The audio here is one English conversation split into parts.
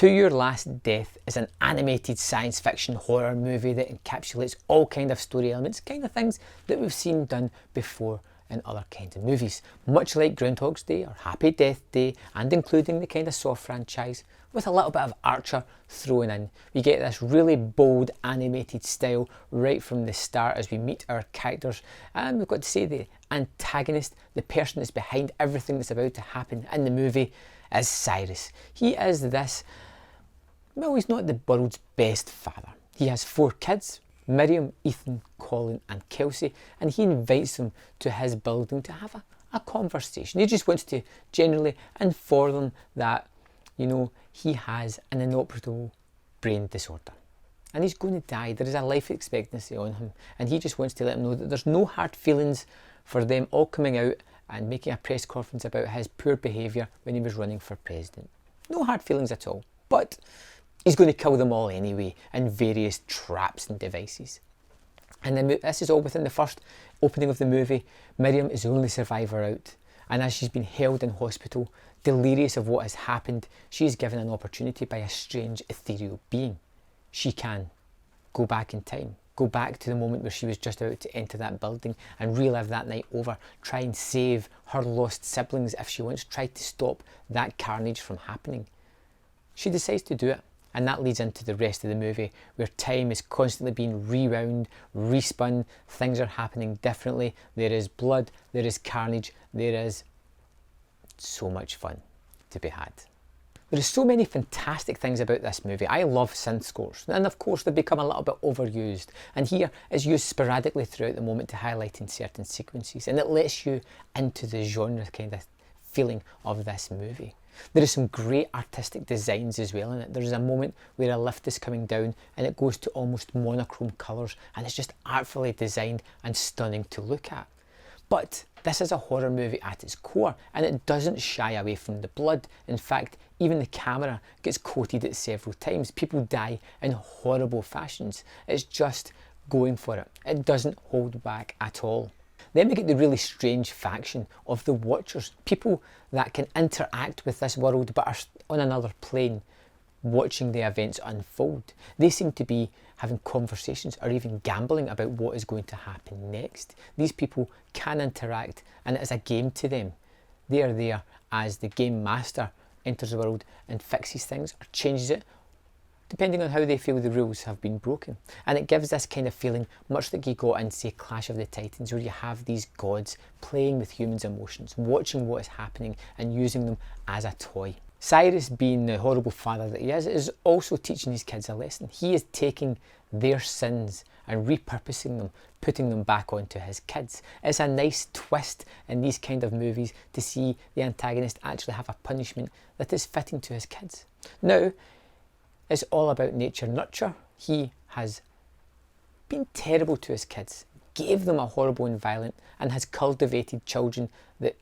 To Your Last Death is an animated science fiction horror movie that encapsulates all kind of story elements, kind of things that we've seen done before in other kinds of movies. Much like Groundhog's Day or Happy Death Day, and including the kind of Saw franchise, with a little bit of Archer thrown in. We get this really bold animated style right from the start as we meet our characters, and we've got to say the antagonist, the person that's behind everything that's about to happen in the movie, is Cyrus. He is this, well, he's not the world's best father. He has 4 kids, Miriam, Ethan, Colin and Kelsey, and he invites them to his building to have a conversation. He just wants to generally inform them that, you know, he has an inoperable brain disorder and he's going to die. There is a life expectancy on him, and he just wants to let them know that there's no hard feelings for them all coming out and making a press conference about his poor behaviour when he was running for president. No hard feelings at all, but he's going to kill them all anyway in various traps and devices. And then this is all within the first opening of the movie. Miriam is the only survivor out, and as she's been held in hospital, delirious of what has happened, she is given an opportunity by a strange ethereal being. She can go back in time, go back to the moment where she was just about to enter that building and relive that night over, try and save her lost siblings if she wants, try to stop that carnage from happening. She decides to do it, and that leads into the rest of the movie, where time is constantly being rewound, respun, things are happening differently, there is blood, there is carnage, there is so much fun to be had. There are so many fantastic things about this movie. I love synth scores, and of course they've become a little bit overused, and here is used sporadically throughout the moment to highlight in certain sequences, and it lets you into the genre kind of feeling of this movie. There is some great artistic designs as well in it. There's a moment where a lift is coming down and it goes to almost monochrome colours, and it's just artfully designed and stunning to look at. But this is a horror movie at its core, and it doesn't shy away from the blood. In fact, even the camera gets coated at several times. People die in horrible fashions. It's just going for it. It doesn't hold back at all. Then we get the really strange faction of the Watchers, people that can interact with this world but are on another plane, watching the events unfold. They seem to be having conversations or even gambling about what is going to happen next. These people can interact, and it is a game to them. They are there as the game master enters the world and fixes things or changes it, depending on how they feel the rules have been broken. And it gives this kind of feeling, much like you got in, say, Clash of the Titans, where you have these gods playing with humans' emotions, watching what is happening and using them as a toy. Cyrus, being the horrible father that he is also teaching his kids a lesson. He is taking their sins and repurposing them, putting them back onto his kids. It's a nice twist in these kind of movies to see the antagonist actually have a punishment that is fitting to his kids. Now, it's all about nature nurture. He has been terrible to his kids, gave them a horrible environment, and has cultivated children that,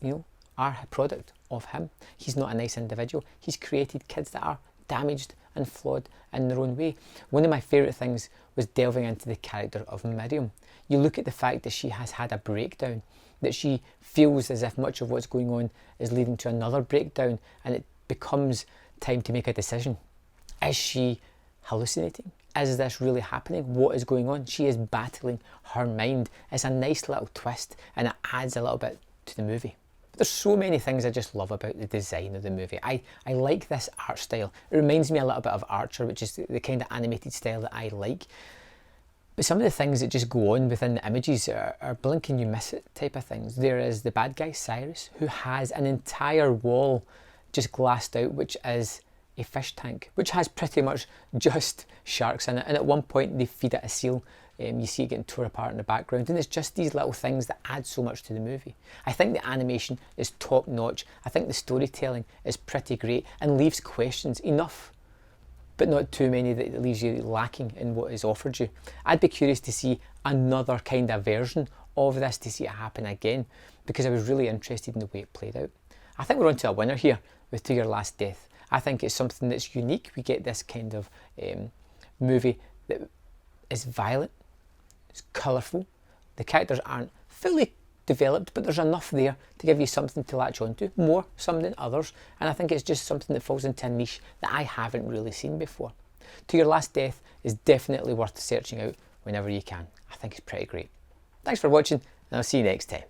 you know, are a product of him. He's not a nice individual. He's created kids that are damaged and flawed in their own way. One of my favourite things was delving into the character of Miriam. You look at the fact that she has had a breakdown, that she feels as if much of what's going on is leading to another breakdown, and it becomes time to make a decision. Is she hallucinating? Is this really happening? What is going on? She is battling her mind. It's a nice little twist, and it adds a little bit to the movie. There's so many things I just love about the design of the movie. I like this art style. It reminds me a little bit of Archer, which is the kind of animated style that I like. But some of the things that just go on within the images are blink and you miss it type of things. There is the bad guy, Cyrus, who has an entire wall just glassed out, which is a fish tank, which has pretty much just sharks in it. And at one point they feed it a seal. You see it getting torn apart in the background, and it's just these little things that add so much to the movie. I think the animation is top notch. I think the storytelling is pretty great and leaves questions enough, but not too many that it leaves you lacking in what is offered you. I'd be curious to see another kind of version of this, to see it happen again, because I was really interested in the way it played out. I think we're onto a winner here with To Your Last Death. I think it's something that's unique. We get this kind of movie that is violent, it's colourful, the characters aren't fully developed, but there's enough there to give you something to latch onto, more some than others, and I think it's just something that falls into a niche that I haven't really seen before. To Your Last Death is definitely worth searching out whenever you can. I think it's pretty great. Thanks for watching, and I'll see you next time.